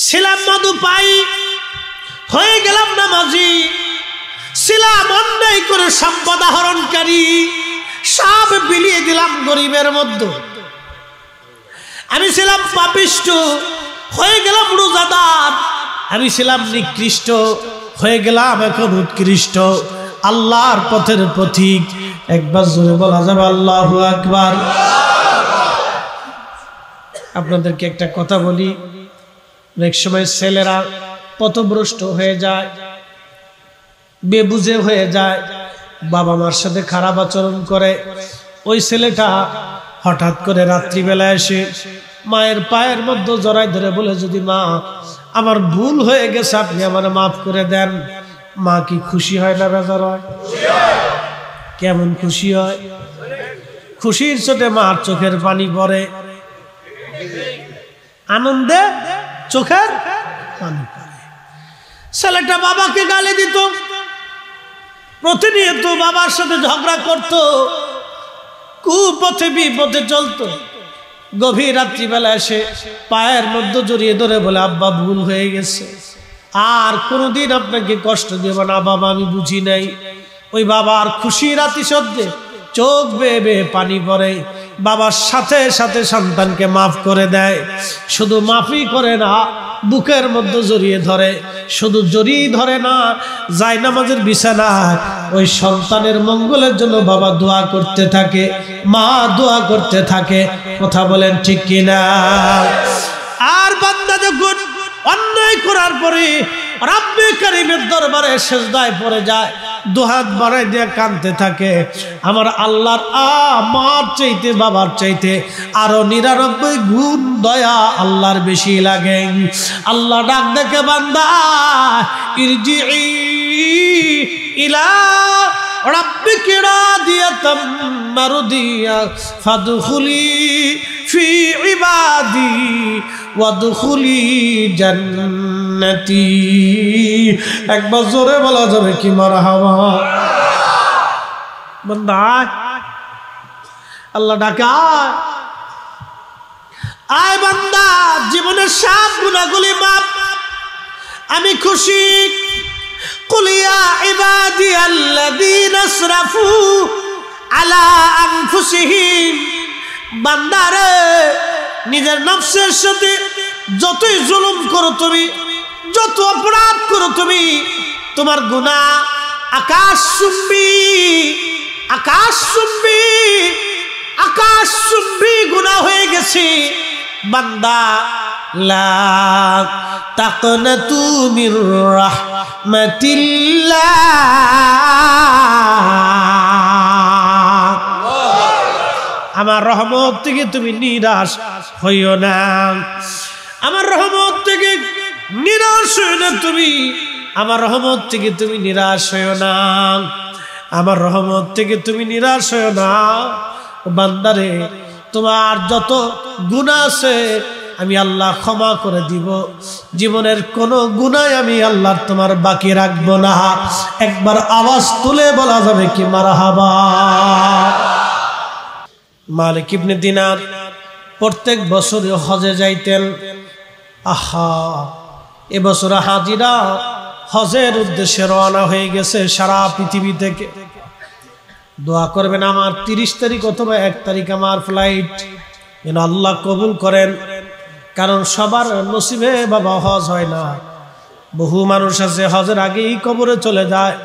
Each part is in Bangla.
ছিলাম মধু পাই, হয়ে গেলাম নামাজি, ছিলাম অন্যায় করে সম্পদ আহরণকারী, সব বিলিয়ে দিলাম গরিবের মধ্যে। আমি ছিলাম পাপিষ্ঠ, হয়ে গেলাম রোজাদার। আমি ছিলাম নিকৃষ্ট, হয়ে গেলাম এখন উৎকৃষ্ট, আল্লাহর পথের পথিক। একবার জোরে বলা যাবে আল্লাহু আকবার। আপনাদেরকে একটা কথা বলি, অনেক সময় ছেলেরা পথভ্রষ্ট হয়ে যায়, বেবুঝে হয়ে যায়, বাবা মার সাথে খারাপ আচরণ করে। ওই ছেলেটা হঠাৎ করে রাত্রিবেলা এসে মায়ের পায়ের মধ্যে জড়াই ধরে বলে, যদি মা আমার ভুল হয়ে গেছে, আপনি আমার মাফ করে দেন। মা কি খুশি হয় না বেজার হয়? কেমন খুশি হয়? খুশির চোটে মার চোখের পানি পড়ে, আনন্দে চোখের পানি পড়ে। ছেলেটা বাবাকে গালি দিত, প্রতিনিয়ত বাবার সাথে ঝগড়া করত, কুপথে বিপথে চলতো। গভীর রাত্রিবেলা এসে পায়ের মধ্যে জড়িয়ে ধরে বলে, আব্বা ভুল হয়ে গেছে, আর কোনোদিন আপনাকে কষ্ট দেব না বাবা, আমি বুঝি নাই। ওই বাবার খুশির আতিশয্যে চোখ বেয়ে বেয়ে পানি পড়ে। বাবার সাথে সাথে সন্তানকে মাফ করে দেয়। শুধু মাফই করে না, বুকের মধ্যে জড়িয়ে ধরে। শুধু জড়িয়ে ধরে না, যায় নামাজের বিছানায় ওই সন্তানের মঙ্গলের জন্য বাবা দোয়া করতে থাকে, মা দোয়া করতে থাকে। কথা বলেন ঠিক কিনা? আর বান্দা যখন অন্যায় করার পরে রব্বে কারীমের দরবারে সিজদায় পড়ে যায়, দুহাত বাড়াই দিয়ে কাঁদতে থাকে, আমার আল্লাহর মার চাইতে বাবার চাইতে আরো 99 গুণ দয়া আল্লাহর বেশি লাগে। আল্লাহ ডাক দেখে, বান্দা ইরজিই ইলা রাব্বিকি রাদিয়াতাম মারদিয়া ফাদখুলি ফি ইবাদি ওয়াদখুলি জান্নাতি। একবার জোরে বলা যাবে কি মারহাবা? বান্দা আল্লাহ ডাকে, আয় বান্দা, জীবনের সব গুনাহগুলি মাপ, আমি খুশি। কুল ইয়া ইবাদিয়াল্লাযীনা আসরাফু আলা আনফুসিহিম, বান্দারে নিজের নফসের সাথে যতই জুলুম করো তুমি, যত অপরাধ করো তুমি, তোমার গুনাহ আকাশ চুম্বি গুনাহ হয়ে গেছে। বান্দা লা তাকনাতু মির রাহমাতিল্লাহ, আমার রহমত থেকে তুমি নিরাশ হইও না। আমার রহমত থেকে নিরাশ হইও না তুমি, আমার রহমত থেকে তুমি নিরাশ হইও না, আমার রহমত থেকে তুমি নিরাশ হইও না। বান্দারে, তোমার যত গুনাহ আছে আমি আল্লাহ ক্ষমা করে দিব, জীবনের কোনো গুনাহ আমি আল্লাহ তোমার বাকি রাখবো না। একবার আওয়াজ তুলে বলা যাবে কি মারহাবা? মালিক ইবনে দিনার প্রত্যেক বছর হজে যাইতেন। আহা, এবছর হাজিরা হজের উদ্দেশ্যে রওনা হয়ে গেছে সারা পৃথিবী থেকে। দোয়া করবেন আমার 30 তারিখ অথবা 1 তারিখ আমার ফ্লাইট যেন আল্লাহ কবুল করেন, কারণ সবার নসিবে বাবা হজ হয় না। বহু মানুষ আছে হজের আগেই কবরে চলে যায়,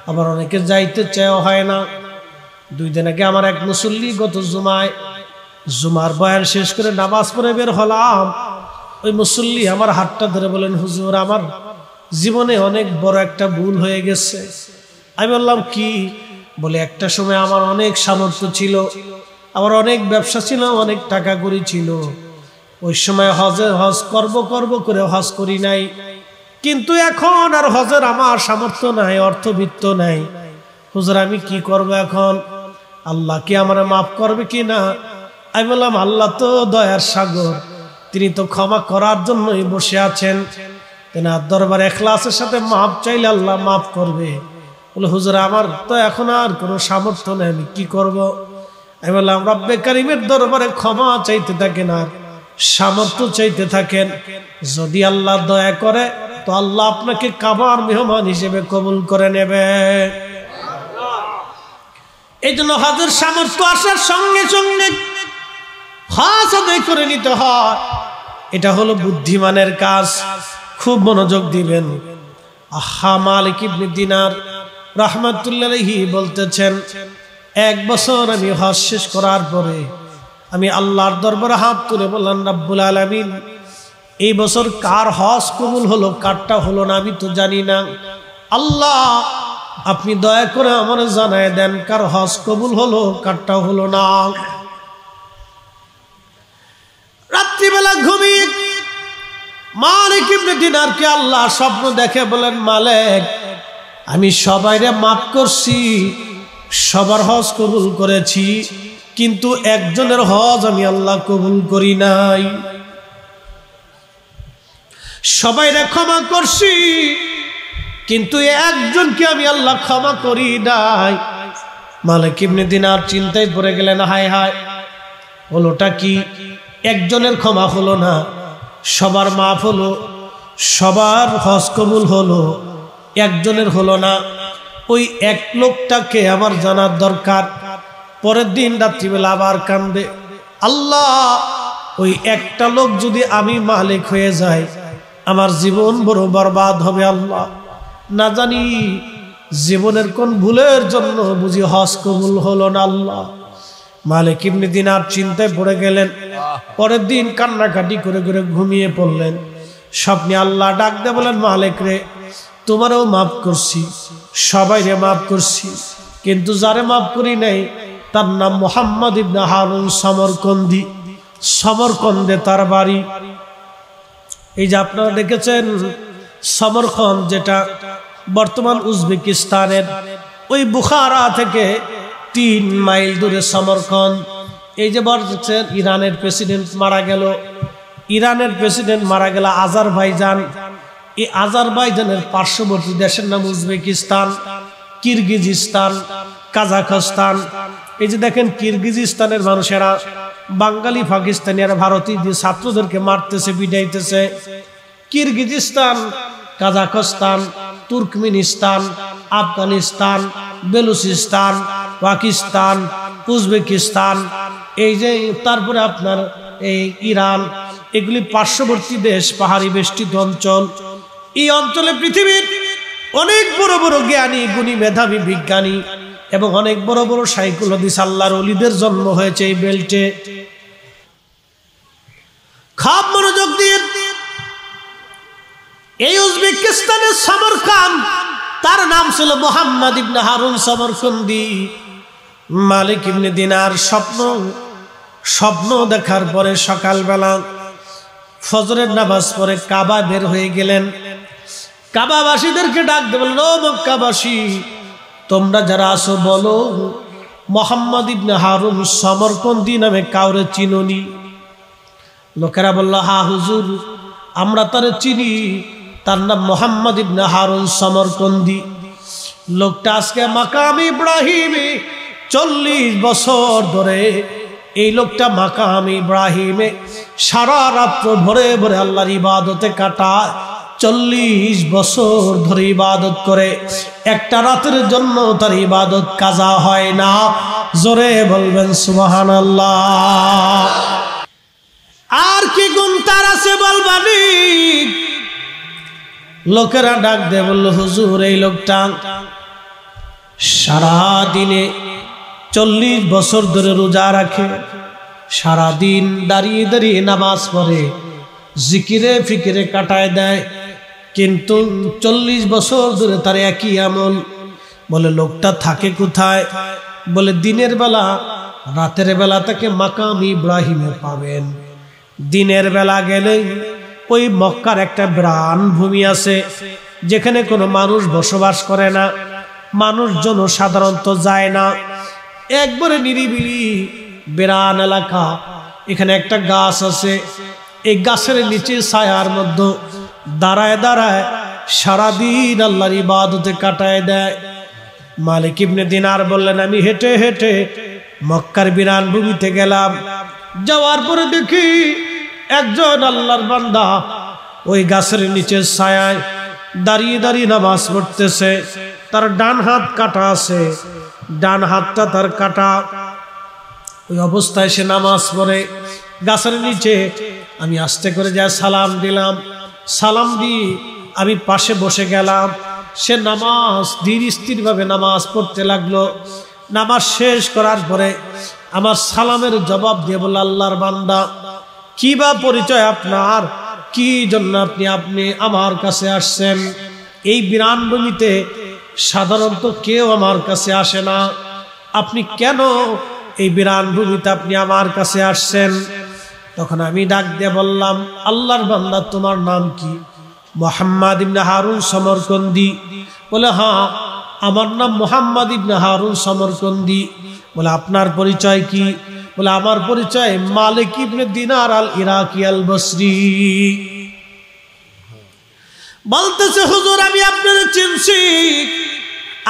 আবার অনেকে যাইতে চাও হয় না। 2 দিন আগে আমার এক মুসল্লি গত জুমার বয়ান শেষ করে নামাজ পড়ে বের হলাম, ওই মুসল্লি আমার হাতটা ধরে বলেন, হুজুর আমার জীবনে অনেক বড় একটা ভুল হয়ে গেছে। আমি বললাম কি? বলে একটা সময় আমার অনেক সামর্থ্য ছিল, আমার অনেক ব্যবসা ছিল, অনেক টাকা কড়ি ছিল, ওই সময় হজ করব করে হজ করি নাই, কিন্তু এখন আর হজের আমার সামর্থ্য নাই, অর্থবিত্ত নাই। হুজুর আমি কি করব এখন? আল্লাহ কি আমার মাফ করবে কি না? আমি বললাম আল্লাহ তো দয়ার সাগর, তিনি তো ক্ষমা করার জন্যই বসে আছেন, তেনার দরবারে ইখলাসের সাথে মাফ চাইলে আল্লাহ মাফ করবে। বলে হুজুর আমার তো এখন আর কোনো সামর্থ্য নেই, আমি কি করব? আমি বললাম রব্বে কারীমের দরবারে ক্ষমা চাইতে থাকেন, আর সামর্থ্য চাইতে থাকেন, যদি আল্লাহ দয়া করে তো আল্লাহ আপনাকে কাবার মেহমান হিসেবে কবুল করে নেবে। এই জন্য হজের সামর্থ্য আসার সঙ্গে সঙ্গে হজ আদায় করে নিতে হয়, এটা হলো বুদ্ধিমানের কাজ। খুব মনোযোগ দিবেন। মালিক ইবনে দিনার রাহমাতুল্লাহি আলাইহি বলতেছেন, 1 বছর আমি হজ শেষ করার পরে আমি আল্লাহর দরবারে হাত তুলে বললাম, রব্বুল আলামিন, এই বছর কার হজ কবুল হলো, কারটা হলো না আমি তো জানি না। আল্লাহ, আপনি দয়া করে আমার জানায় দেন কার হজ কবুল হলো, কারটা হলো না। রাত্রিবেলা ঘুমিয়ে মালিক ইবনে দিনারকে আল্লাহ স্বপ্ন দেখে বলেন, মালিক, আমি সবাইরে মাফ করছি, সবার হজ কবুল করেছি, কিন্তু একজনের হজ আমি আল্লাহ কবুল করি নাই। সবাইরে ক্ষমা করছি, কিন্তু একজনকে আমি আল্লাহ ক্ষমা করি নাই। মালিক ইবনে দিনার চিন্তায় পড়ে গেলেন, হায় হায়, হলোটা কি? একজনের ক্ষমা হলো না, সবার মাফ হলো, সবার হজ কবুল হলো, একজনের হলো না। ওই এক লোকটাকে আমার জানার দরকার। পরের দিন রাত্রিবেলা আবার কান্দে, আল্লাহ, ওই একটা লোক যদি আমি মালিক হয়ে যাই, আমার জীবন বড় বরবাদ হবে। আল্লাহ, না জানি জীবনের কোন ভুলের জন্য বুঝি হজ কবুল হলো না। আল্লাহ, মালিক ইবনে দিনার চিন্তায় পড়ে গেলেন। পরের দিন কান্নাকাটি করে করে ঘুমিয়ে পড়লেন। স্বপ্নে আল্লাহ ডাক দিয়ে বলেন, মালিক রে, তোমারও মাফ করছি, সবাইরে মাফ করছি, কিন্তু যারে মাফ করি নাই তার নাম মুহাম্মদ ইবনে হারুন সমরকন্দি। সমরকন্দে তার বাড়ি। এই যে আপনারা দেখেছেন সমরকন্দ, যেটা বর্তমান উজবেকিস্তানের, ওই বুখারা থেকে 3 মাইল দূরে সমরকন্দ। এই যে বলছেন ইরানের প্রেসিডেন্ট মারা গেল, ইরানের প্রেসিডেন্ট মারা গেল আজারবাইজান। এই আজারবাইজানের পার্শ্ববর্তী দেশের নাম উজবেকিস্তান, কিরগিজস্তান, কাজাখস্তান। এই যে দেখেন কিরগিজস্তানের মানুষেরা বাঙালি, পাকিস্তানি আর ভারতীয় যে ছাত্রদেরকে মারতেছে, পিটাইতেছে। কিরগিজস্তান, কাজাখস্তান, তুর্কমেনিস্তান, আফগানিস্তান, বেলুচিস্তান, পাকিস্তান, উজবেকিস্তান, এই যে তারপরে আপনার এই ইরান, এগুলি পার্শ্ববর্তী দেশ, পাহাড়ি বেষ্টিত অঞ্চল। এই অঞ্চলে পৃথিবীর অনেক বড় বড় জ্ঞানী, গুণী, মেধাবী, বিজ্ঞানী এবং অনেক বড় বড় শাইখুল হাদিস, আল্লাহর ওলিদের জন্ম হয়েছে এই বেল্টে। খুব মনোযোগ দিয়ে এই উজবেকিস্তানের সমরকন্দ, তার নাম ছিল মুহাম্মদ ইবনে হারুন সমরকন্দি। মালিক ইবনে দিনার স্বপ্ন দেখার পরে সকালবেলা ফজরের নামাজ পড়ে কাবা বের হয়ে গেলেন। কাবাবাসীদেরকে ডাক দিয়ে বললেন, ও মক্কাবাসী, তোমরা যারা আছো বলো, মুহাম্মদ ইবনে হারুন সমরকন্দি নামে কাউরে চিনোনি? লোকেরা বলল, হা হুজুর, আমরা তারে চিনি, তার নাম মুহাম্মদ ইবনে হারুন সমরকন্দি। লোকটা আজকে মাকাম ইব্রাহিমে 40 বছর ধরে, এই লোকটা মাকাম ইব্রাহিমে সারা রাত্র ভরে ভরে আল্লাহর ইবাদতে কাটায়। 40 বছর ধরে ইবাদত করে, একটা রাতের জন্য তার ইবাদত কাজা হয় না। জোরে বলবেন সুবহানাল্লাহ। আর কি গুণ তার আছে বলবানি? লোকেরা ডাক দিয়ে বলল, হুজুর, এই লোকটা সারা দিনে 40 বছর ধরে রোজা রাখে, সারা দিন দাঁড়িয়ে দাঁড়িয়ে নামাজ পড়ে, জিকিরে ফিকিরে কাটায় দেয়, কিন্তু 40 বছর ধরে তার একই আমল। বলে, লোকটা থাকে কোথায়? বলে, দিনের বেলা, রাতের বেলা তাকে মাকাম ইব্রাহিমে পাবেন। দিনের বেলা গেলে ওই মক্কার একটা বিরান ভূমি আছে, যেখানে কোনো মানুষ বসবাস করে না, মানুষজন সাধারণত যায় না, একবারে নিরিবিলি বিরান এলাকা। এখানে একটা গাছ আছে, এই গাছের নিচে ছায়ার মধ্যে দাঁড়ায় দাঁড়ায় সারাদিন আল্লাহর ইবাদতে কাটায় দেয়। মালিক ইবনে দিনার বললেন, আমি হেঁটে হেঁটে মক্কার বিরান ভূমিতে গেলাম, যাওয়ার পরে দেখি একজন আল্লাহর বান্দা ওই গাছের নিচে ছায়ায় দাঁড়িয়ে দাঁড়িয়ে নামাজ পড়তেছে। তার ডান হাত কাটা আছে, ডান হাতটা তার কাটা। ওই অবস্থায় সে নামাজ পড়ে গাছের নিচে। আমি আস্তে করে যা সালাম দিলাম, সালাম দিয়ে আমি পাশে বসে গেলাম। সে নামাজ ধীর স্থির ভাবে নামাজ পড়তে লাগলো। নামাজ শেষ করার পরে আমার সালামের জবাব দিয়ে বলল, আল্লাহর বান্দা, কি বা পরিচয় আপনার, কি জন্য আপনি আমার কাছে আসছেন? এই বিরান ভূমিতে সাধারণত কেউ আমার কাছে আসে না, আপনি কেন এই বিরান ভূমিতে আপনি আমার কাছে আসছেন? তখন আমি ডাক দিয়ে বললাম, আল্লাহর বান্দা, তোমার নাম কি? মুহাম্মদ ইবনে হারুন সমরকন্দি। বলে, হ্যাঁ, আমার নাম মুহাম্মদ ইবনে হারুন সমরকন্দি। বলে, আপনার পরিচয় কি? বলে, আমার পরিচয় মালিক ইবনে দিনার আল ইরাকি আল বসরি। বলতেছে, হুজুর, আমি আপনাকে চিনছি,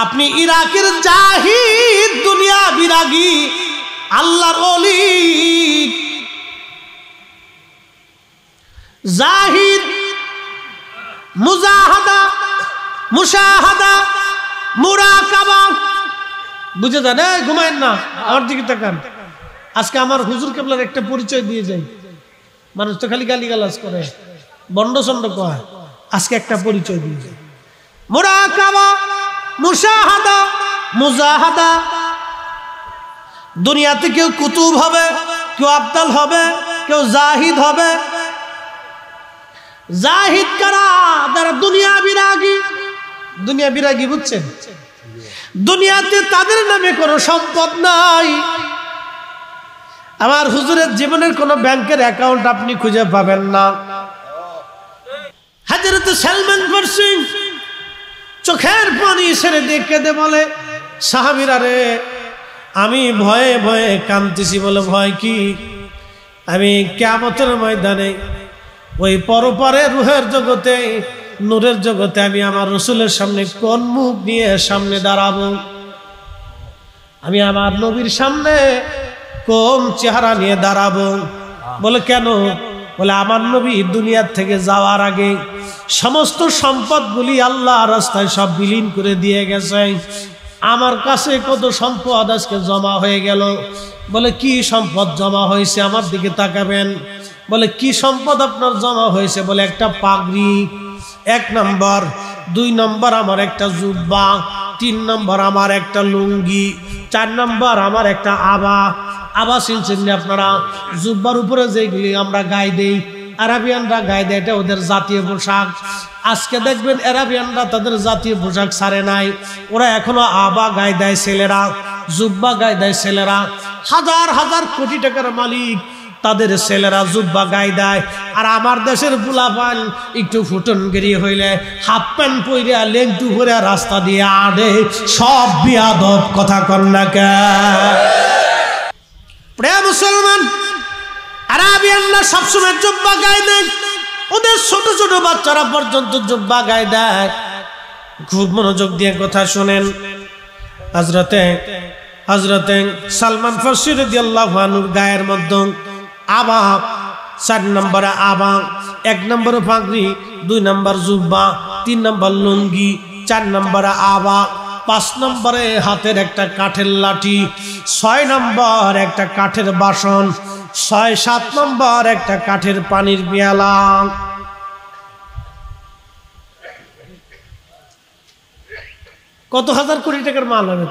আপনি ইরাকের জাহিদ, দুনিয়া বিরাগী, আল্লাহর ওলি। জাহিদ, মুজাহাদা, মুশাহাদা, মুরাকাবা। বুঝে যান, ঘুমায়েন না, আমার দিকে তাকান। আজকে আমার হুজুর কেবলার একটা পরিচয় দিয়ে যাই। মানুষ তো খালি গালিগালাজ করে, বন্ড চন্ড কয়। আজকে একটা পরিচয় দিয়ে যাই। মুরাকাবা, মুশাহাদা, মুজাহাদা। দুনিয়াতে কেউ কুতুব হবে, কেউ আবদাল হবে, কেউ জাহিদ হবে। জাহিদ কারা? যারা দুনিয়া বিরাগী। দুনিয়া বিরাগী বুঝছেন? দুনিয়াতে তাদের নামে কোনো সম্পদ নাই। আমার হুজুরের জীবনের কোন ব্যাংকের অ্যাকাউন্ট আপনি খুঁজে পাবেন না। হযরত সালমান ফারসি চোখের পানি ছেড়ে দিয়ে কেঁদে বলে, সাহাবীরা রে, আমি ভয়ে ভয়ে কাঁদতেছি। বলে, ভয় কি? আমি কিয়ামতের ময়দানে ওই পরপারে রূহের জগতে, নূরের জগতে আমি আমার রাসূলের সামনে কোন মুখ নিয়ে সামনে দাঁড়াবো? আমি আমার নবীর সামনে কোন চেহারা নিয়ে দাঁড়াবো? বলে, কেন? বলে, আমার নবী দুনিয়ার থেকে যাওয়ার আগে সমস্ত সম্পদগুলি আল্লাহ রাস্তায় সব বিলীন করে দিয়ে গেছে। আমার কাছে কত সম্পদ আজকে জমা হয়ে গেল। বলে, কি সম্পদ জমা হয়েছে? আমার দিকে তাকাবেন। বলে, কি সম্পদ আপনার জমা হয়েছে? বলে, একটা পাগড়ি 1 নম্বর, 2 নম্বর আমার একটা জুব্বা, 3 নম্বর আমার একটা লুঙ্গি, 4 নম্বর আমার একটা আবা। আবা চিনছেন আপনারা? জুব্বার উপরে যেগুলি আমরা গায়ে দেই, আরাবিয়ানরা গায়ে দেয়, এটা ওদের জাতীয় পোশাক। আজকে দেখবেন আরাবিয়ানরা তাদের জাতীয় পোশাক ছাড়ে নাই, ওরা এখনো আবা গায়ে দেয় ছেলেরা, জুব্বা গায়ে দেয় ছেলেরা। হাজার হাজার কোটি টাকার মালিক তাদের ছেলেরা জুব্বা গায়ে দেয়। আর আমার দেশের পোলাপান একটু ফুটনগিরি হইলে হাফ প্যান্ট পরে লেংটু করে রাস্তা দিয়ে আড়ে। সব বিয়াদব কথা কন না কে? প্রিয় মুসলমান, আরাবিয়ানরা সবসময় জুব্বা গায়ে দেয়, ওদের ছোট ছোট বাচ্চারা পর্যন্ত জুব্বা গায়ে দেয়। খুব মনোযোগ দিয়ে কথা শুনেন। হযরতে সালমান ফারসি রাদিয়াল্লাহু আনহুর গায়ের মধ্যে আবা, 4 নম্বরে আবা, 1 নম্বরে পাগড়ি, 2 নম্বর জুব্বা, 3 নম্বর লুঙ্গি, 4 নম্বরে আবা, 5 নম্বরে হাতের একটা কাঠের লাঠি, 6 নম্বর একটা কাঠের বাসন, 6-7 নম্বর একটা কাঠের পানির পেয়ালা। কত হাজার কোটি টাকার মাল হবে?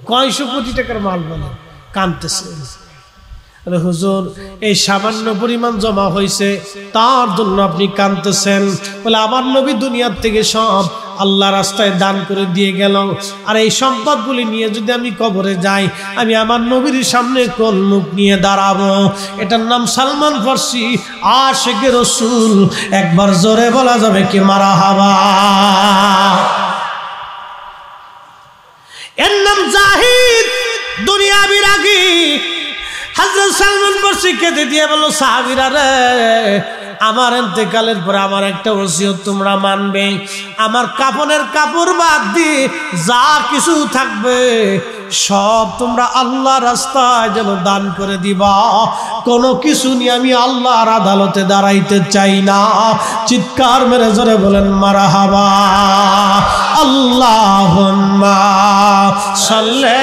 কয়শো কোটি টাকার মাল বলে কানতেছে। হুজুর, এই সামান্য পরিমাণ জমা হয়েছে, তার জন্য আপনি কাঁদতেছেন? বলে, আমার নবী দুনিয়ার থেকে সব আল্লাহ রাস্তায় দান করে দিয়ে গেল, আর এই সম্পদগুলি নিয়ে যদি আমি কবরে যাই, আমি আমার নবীর সামনে কোন মুখ নিয়ে দাঁড়াবো? এটার নাম সালমান ফারসি, আশিকে রাসূল। একবার জোরে বলা যাবে কি মারহাবা? এর নাম জাহিদ, দুনিয়া বিরাগী। হযরত সালমান ফারসি কেঁদে দিয়ে বলল, সাহাবীরা রে, আমার ইন্তেকালের পরে আমার একটা ওসিয়ত তোমরা মানবে। আমার কাফনের কাপড় বাদ দিয়ে যা কিছু থাকবে সব তোমরা আল্লাহ রাস্তায় যেন দান করে দিবা। কোনো কিছু নিয়ে আমি আল্লাহর আদালতে দাঁড়াইতে চাই না। চিৎকার মেরে জোরে বলেন মারহাবা। আল্লাহুম্মা সাল্লি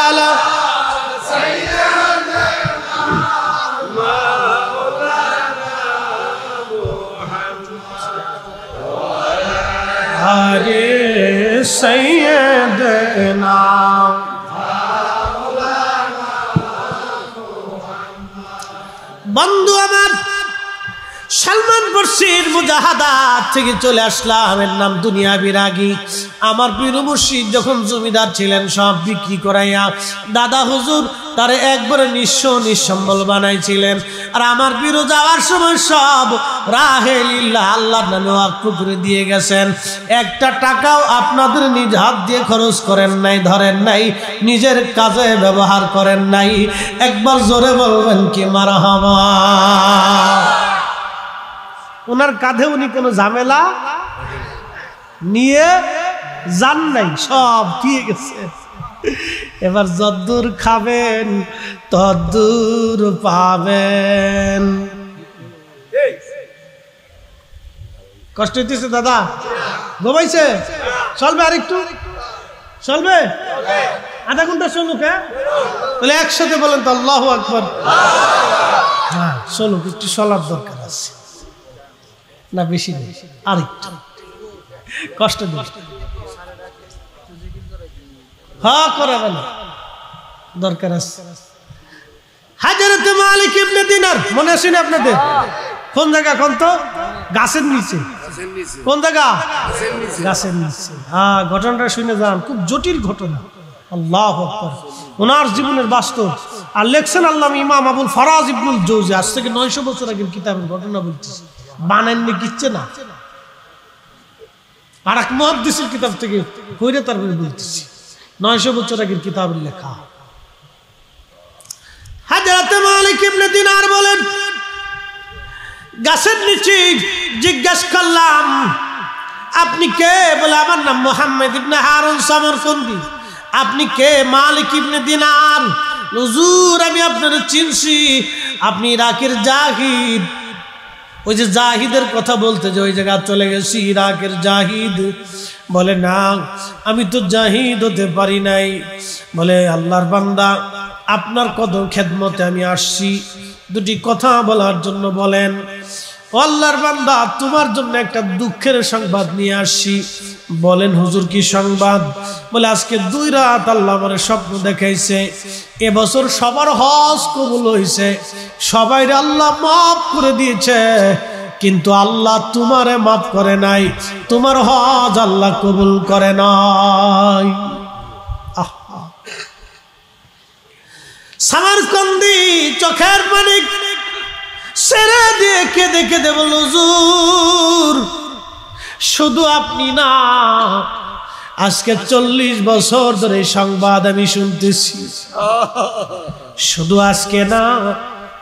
আলা আরে সাইয়্যিদনা বন্ধু আমার সালমান ফার্সির মুজাহাদাত থেকে চলে আসলাম। এর নাম দুনিয়া বিরাগী। আমার পীর মুর্শিদ যখন জমিদার ছিলেন সব বিক্রি করাইয়া দাদা হুজুর তারে একবারে নিঃসম্বল বানাইছিলেন। আর আমার পীর যাওয়ার সময় সব রাহে লিল্লাহ আল্লাহর নামে ওয়াকফ করে দিয়ে গেছেন। একটা টাকাও আপনাদের নিজ হাত দিয়ে খরচ করেন নাই, ধরেন নাই, নিজের কাজে ব্যবহার করেন নাই। একবার জোরে বলবেন কি মারহাবা। ওনার কাঁধে উনি কোনো ঝামেলা নিয়ে যান নাই, সব দিয়ে গেছে। এবার যদ্দূর খাবেন তদ্দূর পাবেন। কষ্ট হইতেছে দাদা? ঘুমাইছে? চলবে আরেকটু? চলবে? আধা ঘন্টা চলুক। তাহলে একসাথে বলেন তো আল্লাহু আকবার। হ্যাঁ চলুক, একটু চলার দরকার আছে না, বেশি নেই, আরেকটু কষ্ট দিন। হ্যাঁ করাবেন, দরকার আছে। হযরত মালিক ইবনে দিনার মনে আছে না আপনাদের? কোন জায়গা? কোন তো গাছের নিচে। কোন জায়গা? গাছের নিচে। হ্যাঁ ঘটনাটা শুনে যান, খুব জটিল ঘটনা। আল্লাহু আকবার। ওনার জীবনের বাস্তব। আর লেখছেন আল্লামা ইমাম আবুল ফারাজ ইবনুল জৌজি। আজ থেকে 900 বছর আগের কিতাবের ঘটনা বলতেছে, বানাননি কিচ্ছে না। আর এক মুহাদ্দিসের কিতাব থেকে কইরে তারপরে বলতেছি, 900 বছর আগের কিতাবের লেখা। হযরত মালিক ইবনে দিনার বলেন, গাছের নিচে জিজ্ঞেস করলাম আপনি কে? বলে আমার নাম মুহাম্মদ ইবনে হারুন সামরকন্দি। আপনি কে? মালিক ইবনে দিনার। হুজুর আমি আপনারে চিনছি, আপনি ইরাকের জাহিদ। ওই যে জাহিদের কথা বলতে যে ওই জায়গা চলে গেছি, ইরাকের জাহিদ। বলে না আমি তো জাহিদ হতে পারি নাই। বলে আল্লাহর বান্দা আপনার কদম খেদমতে আমি আসছি, দুটি কথা বলার জন্য বলেন। ও আল্লাহর বান্দা তোমার জন্য একটা দুঃখের সংবাদ নিয়ে আসছি। বলেন হুজুর কি সংবাদ? বলে আজকে 2 রাত আল্লাহ আমার স্বপ্ন দেখাইছে, এবছর সবার হজ কবুল হয়েছে, সবাই আল্লাহ মাফ করে দিয়েছে, কিন্তু আল্লাহ তোমারে মাফ করে নাই, তোমার হজ আল্লাহ কবুল করে নাই। সামরকন্দি চোখের পানি ছেড়ে দিয়ে কেঁদে কেঁদে বলল, হুজুর শুধু আপনি না, আজকে 40 বছর ধরে সংবাদ আমি শুনতেছি। শুধু আজকে না,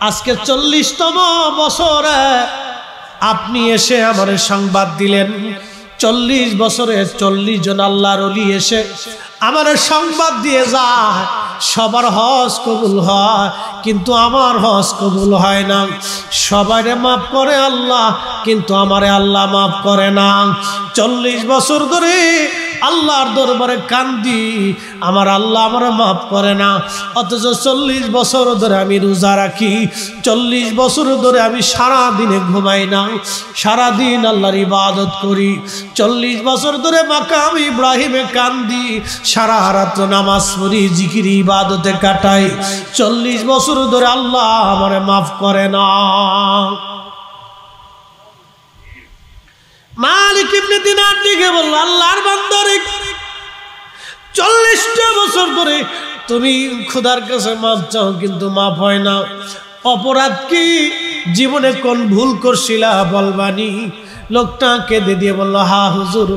আজকে 40তম বছরে আপনি এসে আমার সংবাদ দিলেন। 40 বছরে 40 জন আল্লাহর ওলি এসে আমার সংবাদ দিয়ে যায় সবার হজ কবুল হয়, কিন্তু আমার হজ কবুল হয় না। সবাইরে মাফ করে আল্লাহ, কিন্তু আমারে আল্লাহ মাফ করে না। 40 বছর ধরে আল্লাহর দরবারে কান্দি, আমার আল্লাহ আমারে মাফ করে না। অথচ 40 বছর ধরে আমি রোজা রাখি, 40 বছর ধরে আমি সারা দিনে ঘুমাই না, সারা দিন আল্লাহর ইবাদত করি। 40 বছর ধরে মাকাম ইব্রাহিমে কান্দি, সারা রাত নামাজ পড়ি, জিকির ইবাদতে কাটাই। 40 বছর ধরে আল্লাহ আমারে মাফ করে না। মালিক ইবনে দিনার দিকে বলল, আল্লাহর বান্দারে 40টা বছর ধরে তুমি খোদার কাছে মাফ চাও, কিন্তু মাফ হয় না। অপরাধ কি? জীবনে কোন ভুল করছিলা বলবানি? লোকটা কেঁদে দিয়ে বলল, হা হুজুর,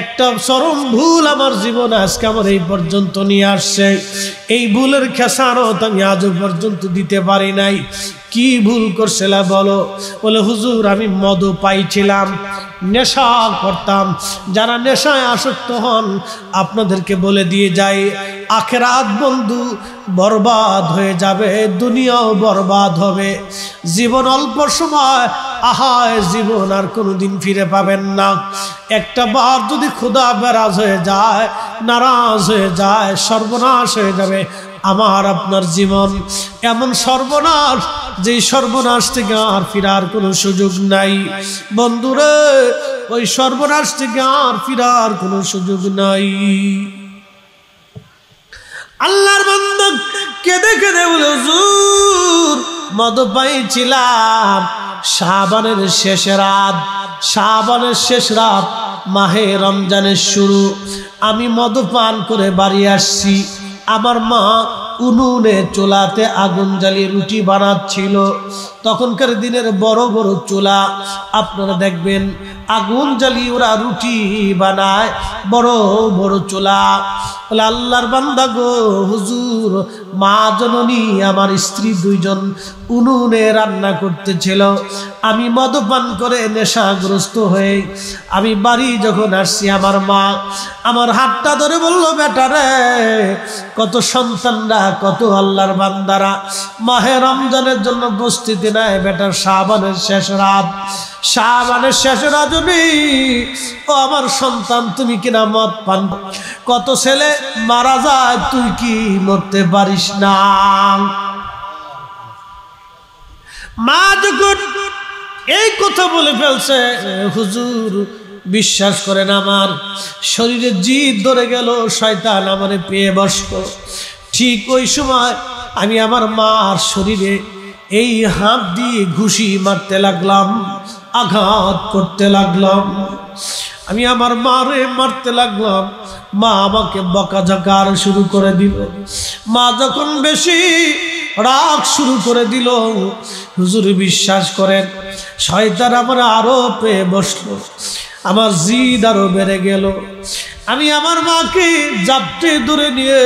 একটা চরম ভুল আমার জীবনে আজকে আমার এই পর্যন্ত নিয়ে আসছে। এই ভুলের খেসারত আমি আজও পর্যন্ত দিতে পারি নাই। কি ভুল করছিলা বলো? বলে হুজুর আমি মদ পাইছিলাম, নেশা করতাম। যারা নেশায় আসক্ত হন আপনাদেরকে বলে দিয়ে যায়, আখিরাত বন্ধু বরবাদ হয়ে যাবে, দুনিয়াও বরবাদ হবে। জীবন অল্প সময়, আহায় জীবন আর কোনোদিন ফিরে পাবেন না। একটা বার যদি খোদা বেরাজ হয়ে যায়, নারাজ হয়ে যায়, সর্বনাশ হয়ে যাবে আমার আপনার জীবন। এমন সর্বনাশ, যেই সর্বনাশ থেকে আর ফিরার কোনো সুযোগ নাই বন্ধুরে, ওই সর্বনাশ থেকে আর ফিরার কোনো সুযোগ নাই। আল্লাহর বান্দা কেঁদে কেঁদে বলে, হুজুর মদ পাইছিলাম শাবানের শেষ রাত, শাবানের শেষ রাত, মাহে রমজানের শুরু। আমি মদ পান করে বাড়ি আসছি, আমার মা উনুনে চুলাতে আগুন জ্বালিয়ে রুটি বানাচ্ছিল। তখনকার দিনের বড় বড় চুলা, আপনারা দেখবেন আগুন জ্বালিয়ে ওরা রুটি বানায়, বড় বড় চুলা। আল্লাহর বান্দা গো, হুজুর মা জননী আমার স্ত্রী দুইজন উনুনে রান্না করতেছিল। আমি মদপান করে নেশাগ্রস্ত হয়ে আমি বাড়ি যখন আসছি, আমার মা আমার হাতটা ধরে বলল, বেটা রে, কত সন্তানরা, কত আল্লাহর বান্দারা মাহে রমজানের জন্য প্রস্তুতি নেয় বেটা। শাবানের শেষ রাত, শাবানের শেষ রজনী, ও আমার সন্তান তুমি কিনা মদ পান, কত ছেলে মারা যায়, তুই কি মরতে পারিস না? মা যখন এই কথা বলে ফেলছে, হুজুর বিশ্বাস করেন আমার শরীরে জিদ ধরে গেল, শয়তান আমারে পেয়ে বসলো। ঠিক ওই সময় আমি আমার মার শরীরে এই হাত দিয়ে ঘুষি মারতে লাগলাম, আঘাত করতে লাগলাম। আমি আমার মারে মারতে লাগলাম, মা আমাকে বকাঝকা শুরু করে দিল। মা যখন বেশি রাগ শুরু করে দিল, হুজুর বিশ্বাস করেন শয়তান আমার আরো পেয়ে বসলো, আমার জিদ আরো বেড়ে গেল। আমি আমার মাকে জাপটে ধরে নিয়ে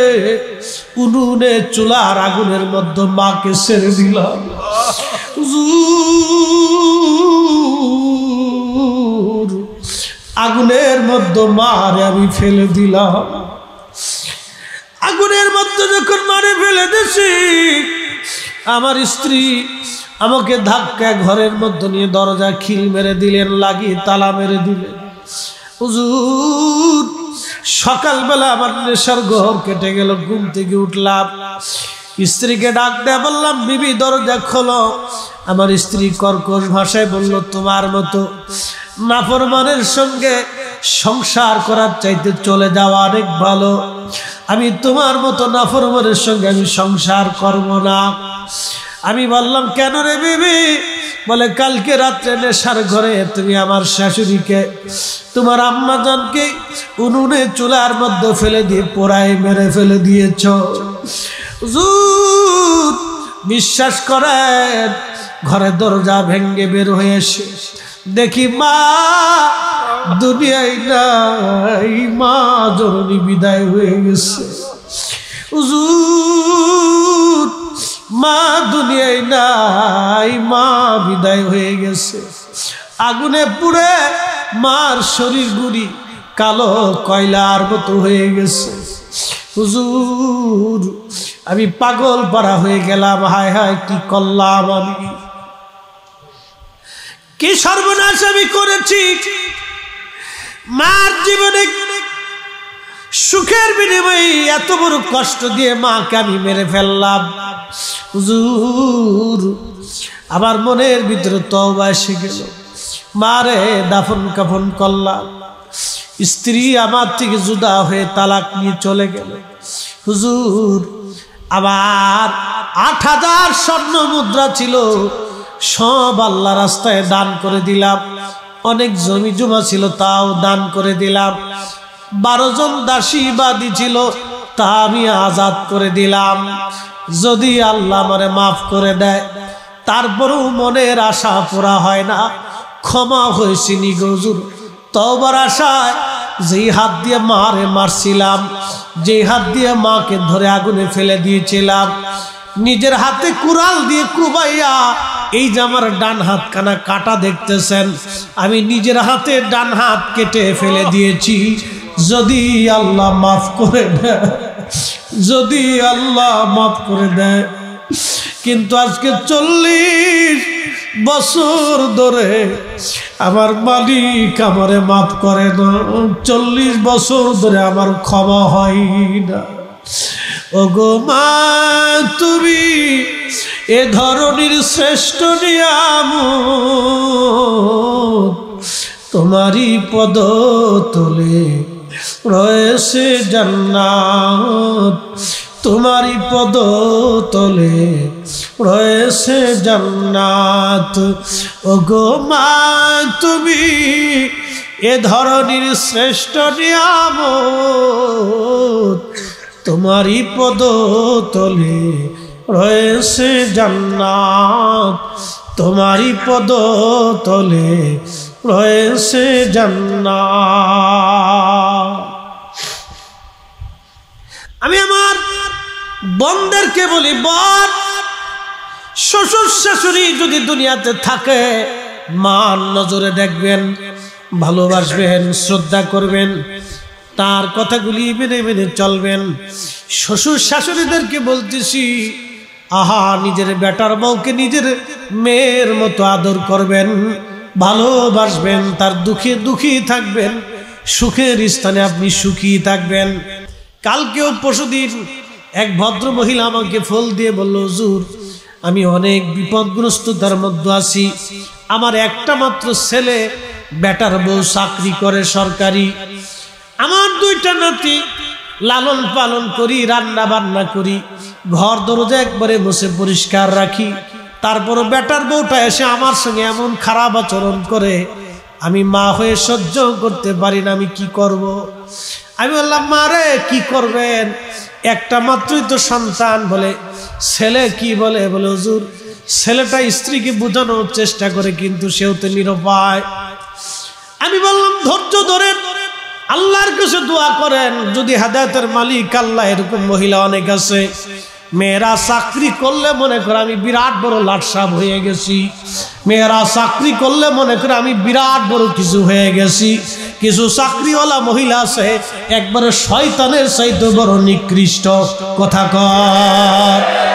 উনুনে চুলার আগুনের মধ্যে মাকে ছেড়ে দিলাম। আগুনের মধ্যে মারে আমি ফেলে দিলাম। আগুনের মধ্যে যখন মারে ফেলে দিছি, আমার স্ত্রী আমাকে ধাক্কা ঘরের মধ্যে নিয়ে দরজা খিল মেরে দিলেন, লাগিয়ে তালা মেরে দিলেন। হুজুর সকালবেলা আমার নেশার ঘর কেটে গেল, ঘুম থেকে উঠলাম, স্ত্রীকে ডাক দেয়া বললাম, বিবি দরজা খোলো। আমার স্ত্রী কর্কশ ভাষায় বলল, তোমার মতো নাফরমানের সঙ্গে সংসার করার চাইতে চলে যাওয়া অনেক ভালো। আমি তোমার মতো নাফরমানের সঙ্গে আমি সংসার করব না। আমি বললাম, কেন রে বিবি? বলে, কালকে রাত্রে নেশার ঘরে তুমি আমার শাশুড়িকে, তোমার আম্মা জানকে উনুনে চুলার মধ্যে ফেলে দিয়ে পোড়ায় মেরে ফেলে দিয়েছ। হুজুর বিশ্বাস করেন, ঘরে দরজা ভেঙ্গে বের হয়ে এসে দেখি মা দুনিয়ায় নাই, মা জননী বিদায় হয়ে গেছে। হুজুর মা দুনিয়ায় নাই, মা বিদায় হয়ে গেছে। আগুনে পুড়ে মার শরীর গুড়ি কালো কয়লার মতো হয়ে গেছে। হুজুর আমি পাগল পারা হয়ে গেলাম, হায় হায় কি করলাম আমি, কি সর্বনাশ আমি করেছি। মার জীবনে সুখের বিনিময়ে এত বড় কষ্ট দিয়ে মাকে আমি মেরে ফেললাম। হুজুর আমার মনের ভিতরে তওবা এসে গেল, মারে দাফন কাফন করলাম। স্ত্রী আমার থেকে জুদা হয়ে তালাক নিয়ে চলে গেল। হুজুর আমার ৮,০০০ স্বর্ণ মুদ্রা ছিল, সব আল্লাহ রাস্তায় দান করে দিলাম। অনেক জমি জমা ছিল, তাও দান করে দিলাম। 12 জন দাসী বাদী ছিল, তা আমি আজাদ করে দিলাম। যদি আল্লাহ আমারে মাফ করে দেয়, তারপরেও মনের আশা পুরা হয় না। ক্ষমা হয়েছি নি হুজুর, তওবার আশায় যেই হাত দিয়ে মারে মারছিলাম, যেই হাত দিয়ে মাকে ধরে আগুনে ফেলে দিয়েছিলাম, নিজের হাতে কুড়াল দিয়ে কুবাইয়া, এই যে আমার ডান হাত কানা কাটা দেখতেছেন, আমি নিজের হাতে ডান হাত কেটে ফেলে দিয়েছি। যদি আল্লাহ মাফ করে দেয়, যদি আল্লাহ মাফ করে দেয়। কিন্তু আজকে 40 বছর ধরে আমার মালিক আমারে মাফ করে না, 40 বছর ধরে আমার ক্ষমা হয় না। ওগো মা, তুমি এ ধরনের শ্রেষ্ঠ নিয়ামত, তোমারই পদতলে রয়েছে জান্নাত, তোমারই পদতলে রয়েছে জান্নাত। ওগো মা, তুমি এ ধরনের শ্রেষ্ঠ নিয়ামত, তোমারই পদতলে রয়েছে জান্নাত, তোমারই পদতলে রয়েছে জান্নাত। আমি আমার বোনদেরকে বলি, বোন, শ্বশুর শাশুড়ি যদি দুনিয়াতে থাকে, মান নজরে দেখবেন, ভালোবাসবেন, শ্রদ্ধা করবেন, তার কথাগুলি মেনে মেনে চলবেন। শ্বশুর শাশুড়িদেরকে বলতেছি, আহা, নিজের বেটার বউকে নিজের মেয়ের মতো আদর করবেন, ভালোবাসবেন, তার দুঃখে দুঃখী থাকবেন, সুখের স্থানে আপনি সুখী থাকবেন। কালকেও পরশুদিন এক ভদ্র মহিলা আমাকে ফোন দিয়ে বলল, হুজুর, আমি অনেক বিপদগ্রস্ততার মধ্যে আছি, আমার একটা মাত্র ছেলে, বেটার বউ চাকরি করে সরকারি, আমার 2টা নাতি, লালন পালন করি, রান্না বান্না করি, ঘর দরজা একবারে মুছে পরিষ্কার রাখি, তারপর বেটার বউটা এসে আমার সঙ্গে এমন খারাপ আচরণ করে, আমি মা হয়ে সহ্য করতে পারি না, আমি কি করব? আমি বললাম, মারে কি করবেন, একটা মাত্রই তো সন্তান। বলে ছেলে কি বলে? বলে হুজুর, ছেলেটা স্ত্রীকে বোঝানোর চেষ্টা করে, কিন্তু সেও তো নিরুপায়। আমি বললাম, ধৈর্য ধরেন, আল্লাহর কাছে দোয়া করেন, যদি হেদায়েতের মালিক আল্লাহ, এরকম মহিলা অনেক আছে। মেয়েরা চাকরি করলে মনে করে আমি বিরাট বড় লাটসাপ হয়ে গেছি, মেয়েরা চাকরি করলে মনে করে আমি বিরাট বড় কিছু হয়ে গেছি। কিছু চাকরিওয়ালা মহিলা আছে একবারে শয়তানের চাইতে বড় নিকৃষ্ট। কথা কয়।